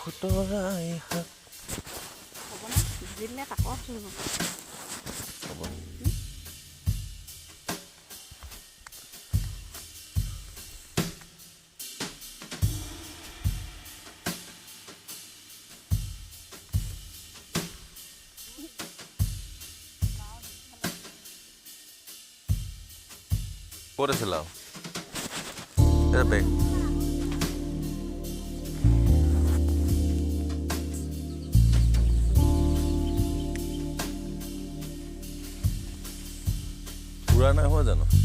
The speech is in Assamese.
খুতৰাই হাত হ'ব না দিলে তাকো চুৰিব হ'ব ক'ত আছিল আৰু এটা বেগ পুৰা নাই হোৱা জানো